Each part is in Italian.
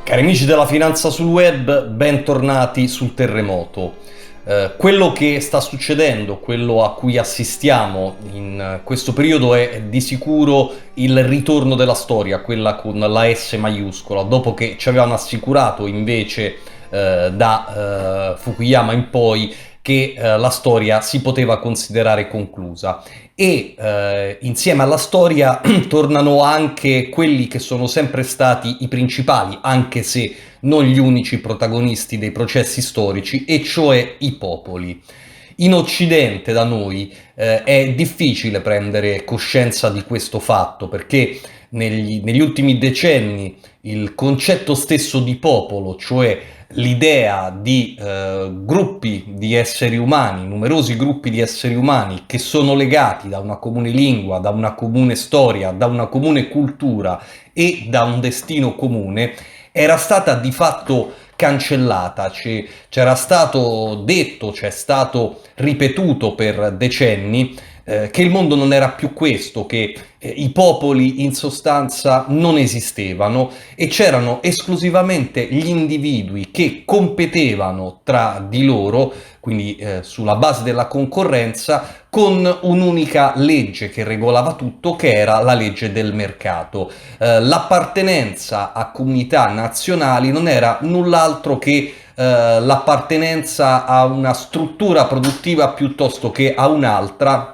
Cari amici della finanza sul web, bentornati sul terremoto. Quello che sta succedendo, quello a cui assistiamo in questo periodo è di sicuro il ritorno della storia, quella con la S maiuscola, dopo che ci avevano assicurato invece da Fukuyama in poi che la storia si poteva considerare conclusa. E insieme alla storia tornano anche quelli che sono sempre stati i principali, anche se non gli unici protagonisti dei processi storici, e cioè i popoli. In Occidente, da noi, è difficile prendere coscienza di questo fatto, perché negli ultimi decenni il concetto stesso di popolo, cioè l'idea di gruppi di esseri umani, numerosi gruppi di esseri umani che sono legati da una comune lingua, da una comune storia, da una comune cultura e da un destino comune, era stata di fatto cancellata. C'era stato detto, c'è stato ripetuto per decenni che il mondo non era più questo, che i popoli in sostanza non esistevano e c'erano esclusivamente gli individui che competevano tra di loro, quindi sulla base della concorrenza, con un'unica legge che regolava tutto, che era la legge del mercato. L'appartenenza a comunità nazionali non era null'altro che l'appartenenza a una struttura produttiva piuttosto che a un'altra,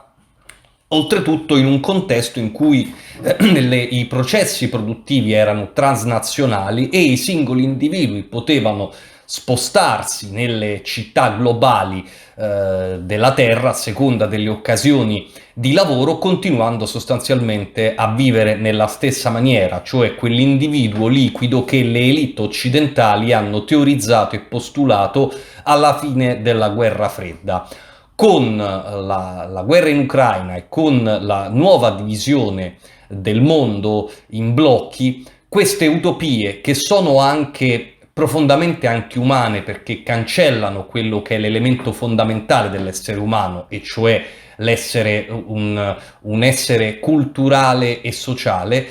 oltretutto in un contesto in cui i processi produttivi erano transnazionali e i singoli individui potevano spostarsi nelle città globali della Terra a seconda delle occasioni di lavoro, continuando sostanzialmente a vivere nella stessa maniera, cioè quell'individuo liquido che le elite occidentali hanno teorizzato e postulato alla fine della guerra fredda. Con la guerra in Ucraina e con la nuova divisione del mondo in blocchi, queste utopie, che sono anche profondamente antiumane perché cancellano quello che è l'elemento fondamentale dell'essere umano, e cioè l'essere un essere culturale e sociale,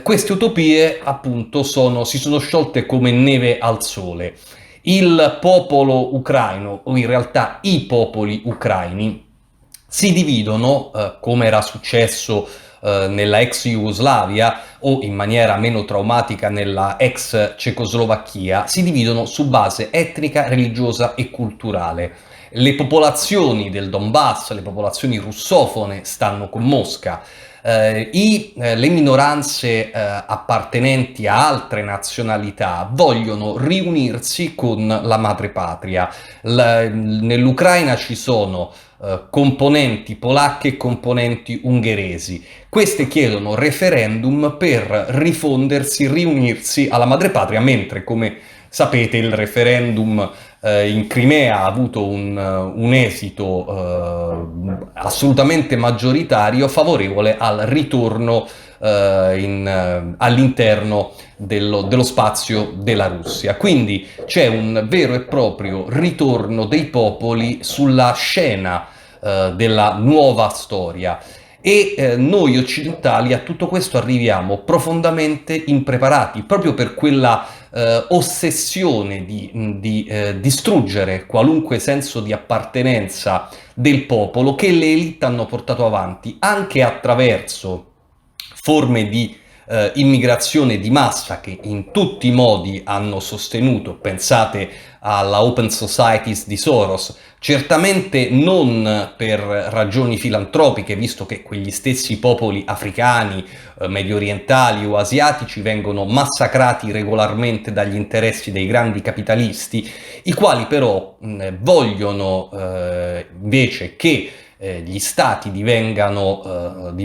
queste utopie appunto si sono sciolte come neve al sole. Il popolo ucraino, o in realtà i popoli ucraini, si dividono, come era successo nella ex Jugoslavia o in maniera meno traumatica nella ex Cecoslovacchia, si dividono su base etnica, religiosa e culturale. Le popolazioni del Donbass, le popolazioni russofone, stanno con Mosca. Le minoranze appartenenti a altre nazionalità vogliono riunirsi con la madrepatria. Nell'Ucraina ci sono componenti polacche e componenti ungheresi. Queste chiedono referendum per rifondersi, riunirsi alla madrepatria, mentre, come sapete, il referendum in Crimea ha avuto un esito assolutamente maggioritario, favorevole al ritorno all'interno dello spazio della Russia. Quindi c'è un vero e proprio ritorno dei popoli sulla scena della nuova storia. E noi occidentali a tutto questo arriviamo profondamente impreparati, proprio per quella ossessione di distruggere qualunque senso di appartenenza del popolo che le elite hanno portato avanti, anche attraverso forme di immigrazione di massa che in tutti i modi hanno sostenuto. Pensate alla Open Societies di Soros, certamente non per ragioni filantropiche, visto che quegli stessi popoli africani, medio orientali o asiatici vengono massacrati regolarmente dagli interessi dei grandi capitalisti, i quali però vogliono invece che gli stati divengano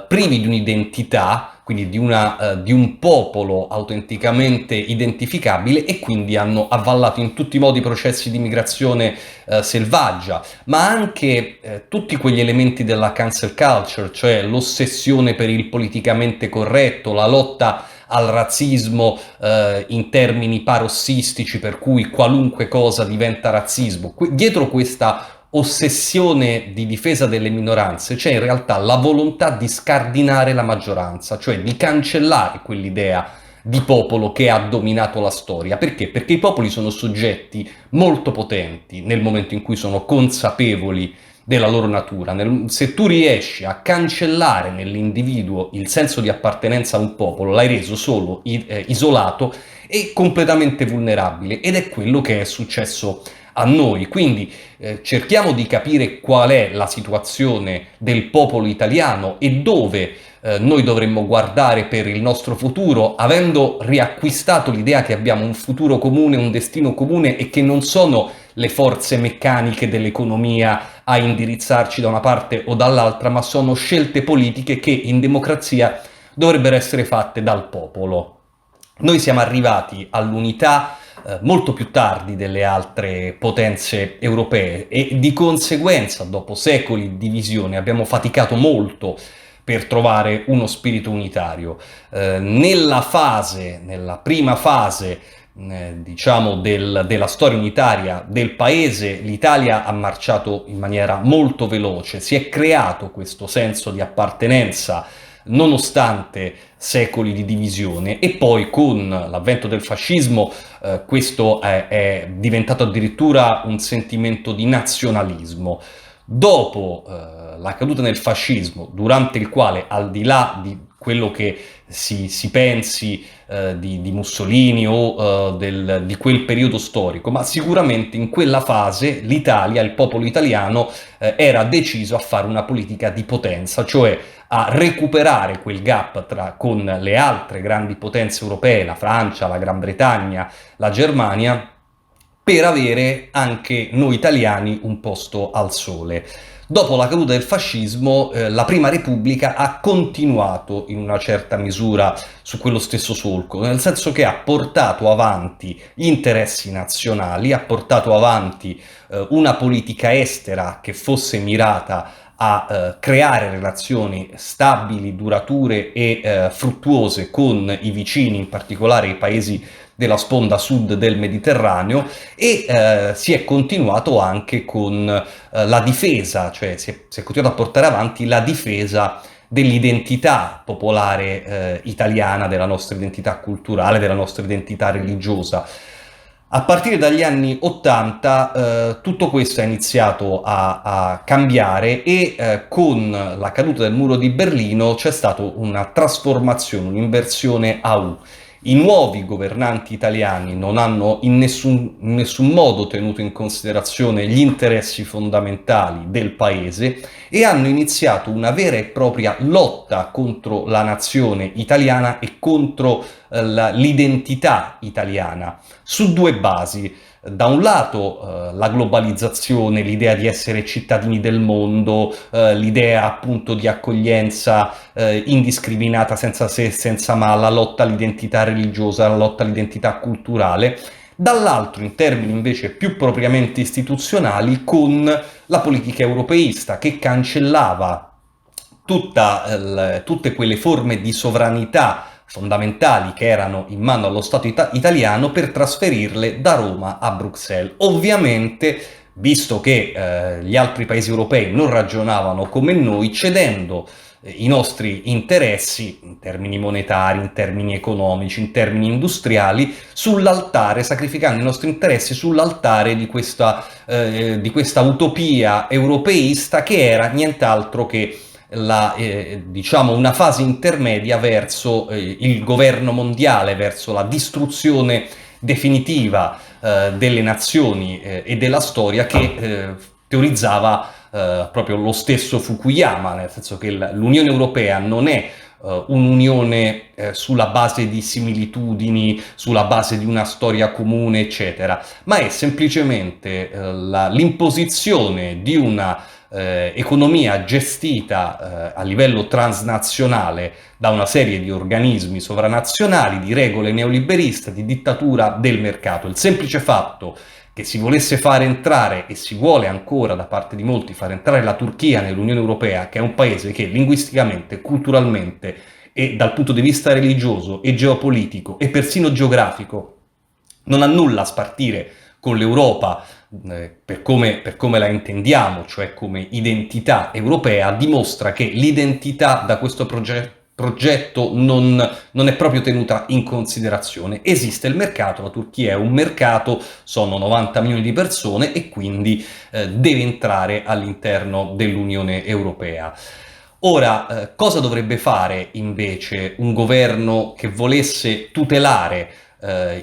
privi di un'identità, quindi di un popolo autenticamente identificabile, e quindi hanno avvallato in tutti i modi processi di migrazione selvaggia, ma anche tutti quegli elementi della cancel culture, cioè l'ossessione per il politicamente corretto, la lotta al razzismo in termini parossistici, per cui qualunque cosa diventa razzismo. Dietro questa ossessione di difesa delle minoranze c'è in realtà la volontà di scardinare la maggioranza, cioè di cancellare quell'idea di popolo che ha dominato la storia. Perché? Perché i popoli sono soggetti molto potenti nel momento in cui sono consapevoli della loro natura. Se tu riesci a cancellare nell'individuo il senso di appartenenza a un popolo, l'hai reso solo, isolato e completamente vulnerabile, ed è quello che è successo a noi. Quindi cerchiamo di capire qual è la situazione del popolo italiano e dove noi dovremmo guardare per il nostro futuro, avendo riacquistato l'idea che abbiamo un futuro comune, un destino comune, e che non sono le forze meccaniche dell'economia a indirizzarci da una parte o dall'altra, ma sono scelte politiche che in democrazia dovrebbero essere fatte dal popolo. Noi siamo arrivati all'unità molto più tardi delle altre potenze europee e di conseguenza, dopo secoli di divisione, abbiamo faticato molto per trovare uno spirito unitario. Nella prima fase, diciamo, della storia unitaria del paese, l'Italia ha marciato in maniera molto veloce, si è creato questo senso di appartenenza nonostante secoli di divisione, e poi con l'avvento del fascismo questo è diventato addirittura un sentimento di nazionalismo. Dopo la caduta del fascismo, durante il quale, al di là di quello che si pensi di Mussolini o di quel periodo storico, ma sicuramente in quella fase l'Italia, il popolo italiano, era deciso a fare una politica di potenza, cioè a recuperare quel gap con le altre grandi potenze europee, la Francia, la Gran Bretagna, la Germania, per avere anche noi italiani un posto al sole. Dopo la caduta del fascismo, la Prima Repubblica ha continuato in una certa misura su quello stesso solco, nel senso che ha portato avanti gli interessi nazionali, ha portato avanti una politica estera che fosse mirata a creare relazioni stabili, durature e fruttuose con i vicini, in particolare i paesi della sponda sud del Mediterraneo, e si è continuato anche con la difesa, cioè si è continuato a portare avanti la difesa dell'identità popolare italiana, della nostra identità culturale, della nostra identità religiosa. A partire dagli anni '80 tutto questo è iniziato a cambiare e con la caduta del muro di Berlino c'è stata una trasformazione, un'inversione a U. I nuovi governanti italiani non hanno in nessun modo tenuto in considerazione gli interessi fondamentali del paese e hanno iniziato una vera e propria lotta contro la nazione italiana e contro l'identità italiana, su due basi. Da un lato la globalizzazione, l'idea di essere cittadini del mondo, l'idea appunto di accoglienza indiscriminata, senza se e senza ma, la lotta all'identità religiosa, la lotta all'identità culturale. Dall'altro, in termini invece più propriamente istituzionali, con la politica europeista che cancellava tutte quelle forme di sovranità fondamentali che erano in mano allo Stato italiano per trasferirle da Roma a Bruxelles. Ovviamente, visto che gli altri paesi europei non ragionavano come noi, cedendo i nostri interessi in termini monetari, in termini economici, in termini industriali, sull'altare, sacrificando i nostri interessi sull'altare di questa utopia europeista che era nient'altro che diciamo una fase intermedia verso il governo mondiale, verso la distruzione definitiva delle nazioni e della storia che teorizzava proprio lo stesso Fukuyama, nel senso che l'Unione Europea non è un'unione sulla base di similitudini, sulla base di una storia comune, eccetera, ma è semplicemente l'imposizione di una economia gestita a livello transnazionale da una serie di organismi sovranazionali, di regole neoliberiste, di dittatura del mercato. Il semplice fatto che si volesse fare entrare, e si vuole ancora da parte di molti fare entrare la Turchia nell'Unione Europea, che è un paese che linguisticamente, culturalmente e dal punto di vista religioso e geopolitico e persino geografico non ha nulla a spartire con l'Europa per come la intendiamo, cioè come identità europea, dimostra che l'identità da questo progetto non è proprio tenuta in considerazione. Esiste il mercato, la Turchia è un mercato, sono 90 milioni di persone e quindi deve entrare all'interno dell'Unione Europea. Ora, cosa dovrebbe fare invece un governo che volesse tutelare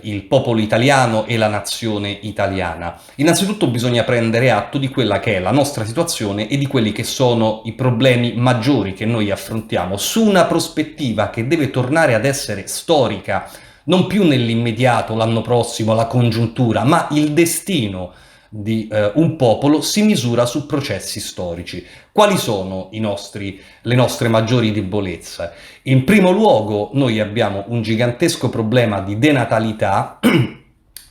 il popolo italiano e la nazione italiana? Innanzitutto bisogna prendere atto di quella che è la nostra situazione e di quelli che sono i problemi maggiori che noi affrontiamo su una prospettiva che deve tornare ad essere storica, non più nell'immediato, l'anno prossimo, la congiuntura, ma il destino di un popolo si misura su processi storici. Quali sono le nostre maggiori debolezze? In primo luogo, noi abbiamo un gigantesco problema di denatalità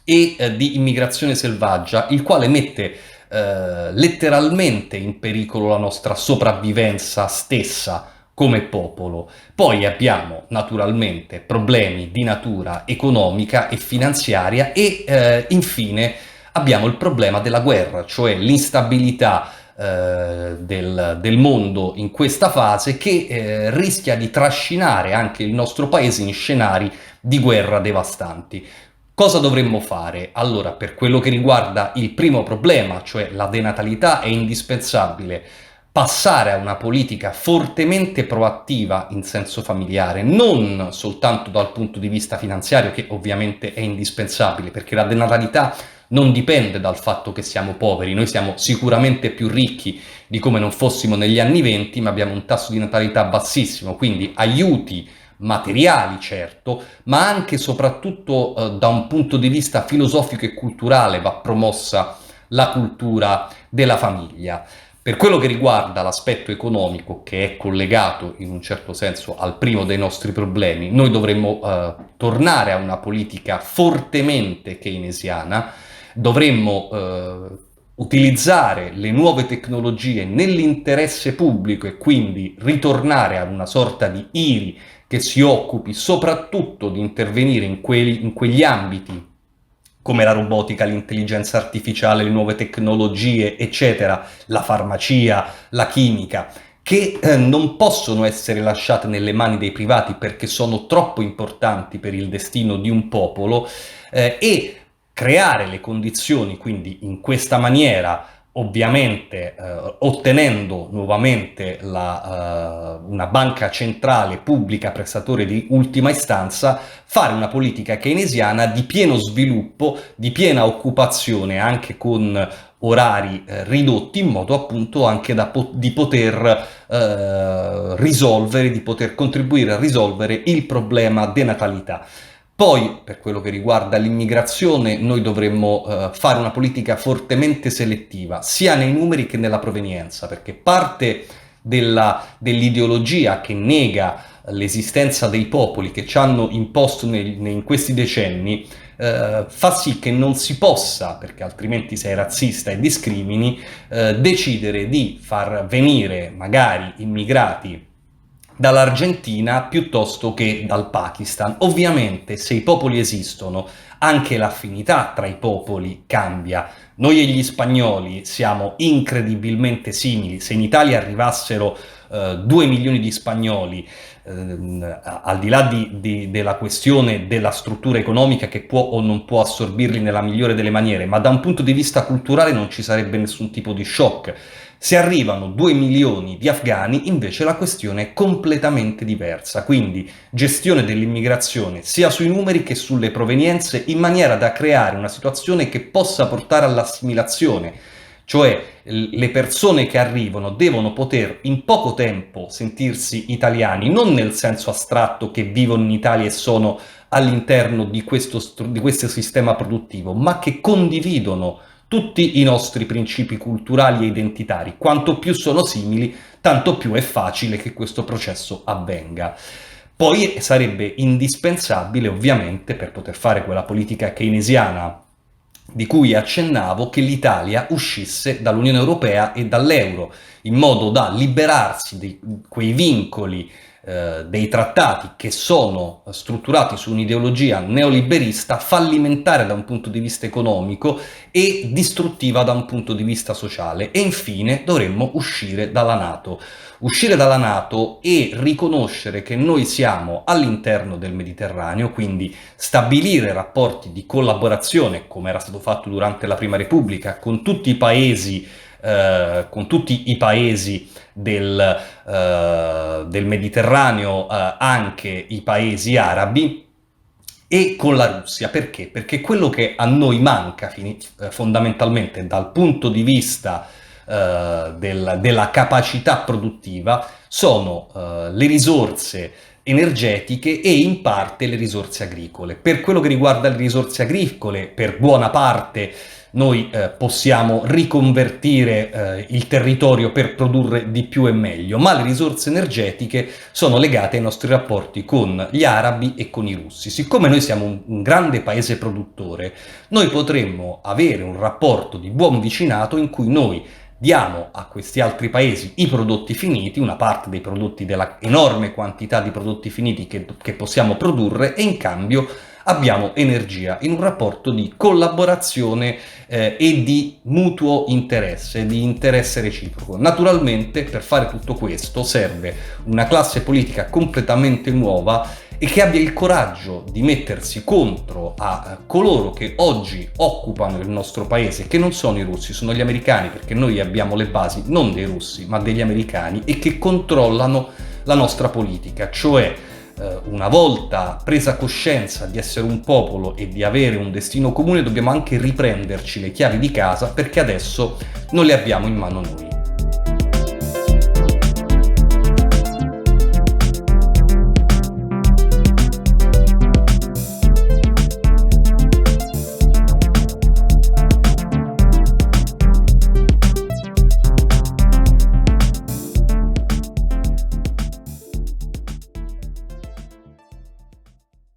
e di immigrazione selvaggia, il quale mette letteralmente in pericolo la nostra sopravvivenza stessa come popolo. Poi abbiamo naturalmente problemi di natura economica e finanziaria e infine abbiamo il problema della guerra, cioè l'instabilità del mondo in questa fase che rischia di trascinare anche il nostro paese in scenari di guerra devastanti. Cosa dovremmo fare? Allora, per quello che riguarda il primo problema, cioè la denatalità, è indispensabile passare a una politica fortemente proattiva in senso familiare, non soltanto dal punto di vista finanziario, che ovviamente è indispensabile, perché la denatalità non dipende dal fatto che siamo poveri, noi siamo sicuramente più ricchi di come non fossimo negli anni '20, ma abbiamo un tasso di natalità bassissimo, quindi aiuti materiali certo, ma anche e soprattutto da un punto di vista filosofico e culturale va promossa la cultura della famiglia. Per quello che riguarda l'aspetto economico, che è collegato in un certo senso al primo dei nostri problemi, noi dovremmo tornare a una politica fortemente keynesiana, dovremmo utilizzare le nuove tecnologie nell'interesse pubblico e quindi ritornare ad una sorta di IRI che si occupi soprattutto di intervenire in quegli ambiti come la robotica, l'intelligenza artificiale, le nuove tecnologie, eccetera, la farmacia, la chimica, che non possono essere lasciate nelle mani dei privati perché sono troppo importanti per il destino di un popolo e creare le condizioni, quindi in questa maniera, ovviamente ottenendo nuovamente una banca centrale pubblica prestatore di ultima istanza, fare una politica keynesiana di pieno sviluppo, di piena occupazione, anche con orari ridotti, in modo appunto anche di poter risolvere, di poter contribuire a risolvere il problema denatalità. Poi, per quello che riguarda l'immigrazione, noi dovremmo fare una politica fortemente selettiva, sia nei numeri che nella provenienza, perché parte dell'ideologia che nega l'esistenza dei popoli che ci hanno imposto in questi decenni fa sì che non si possa, perché altrimenti sei razzista e discrimini, decidere di far venire magari immigrati dall'Argentina piuttosto che dal Pakistan. Ovviamente, se i popoli esistono, anche l'affinità tra i popoli cambia. Noi e gli spagnoli siamo incredibilmente simili. Se in Italia arrivassero 2 milioni di spagnoli, al di là della questione della struttura economica che può o non può assorbirli nella migliore delle maniere, ma da un punto di vista culturale non ci sarebbe nessun tipo di shock. Se arrivano 2 milioni di afghani, invece la questione è completamente diversa, quindi gestione dell'immigrazione sia sui numeri che sulle provenienze, in maniera da creare una situazione che possa portare all'assimilazione, cioè le persone che arrivano devono poter in poco tempo sentirsi italiani, non nel senso astratto che vivono in Italia e sono all'interno di questo sistema produttivo, ma che condividono tutti i nostri principi culturali e identitari. Quanto più sono simili, tanto più è facile che questo processo avvenga. Poi sarebbe indispensabile, ovviamente, per poter fare quella politica keynesiana di cui accennavo, che l'Italia uscisse dall'Unione Europea e dall'euro, in modo da liberarsi di quei vincoli dei trattati che sono strutturati su un'ideologia neoliberista, fallimentare da un punto di vista economico e distruttiva da un punto di vista sociale. E infine dovremmo uscire dalla NATO. Uscire dalla NATO e riconoscere che noi siamo all'interno del Mediterraneo, quindi stabilire rapporti di collaborazione, come era stato fatto durante la Prima Repubblica, con tutti i paesi del Mediterraneo, anche i paesi arabi, e con la Russia. Perché? Perché quello che a noi manca fondamentalmente dal punto di vista della capacità produttiva sono le risorse energetiche e in parte le risorse agricole. Per quello che riguarda le risorse agricole, per buona parte noi possiamo riconvertire il territorio per produrre di più e meglio, ma le risorse energetiche sono legate ai nostri rapporti con gli arabi e con i russi. Siccome noi siamo un grande paese produttore, noi potremmo avere un rapporto di buon vicinato in cui noi diamo a questi altri paesi i prodotti finiti, una parte dei prodotti, della enorme quantità di prodotti finiti che possiamo produrre, e in cambio abbiamo energia, in un rapporto di collaborazione e di mutuo interesse, di interesse reciproco. Naturalmente per fare tutto questo serve una classe politica completamente nuova e che abbia il coraggio di mettersi contro a coloro che oggi occupano il nostro paese, che non sono i russi, sono gli americani, perché noi abbiamo le basi non dei russi ma degli americani, e che controllano la nostra politica, cioè una volta presa coscienza di essere un popolo e di avere un destino comune, dobbiamo anche riprenderci le chiavi di casa, perché adesso non le abbiamo in mano noi.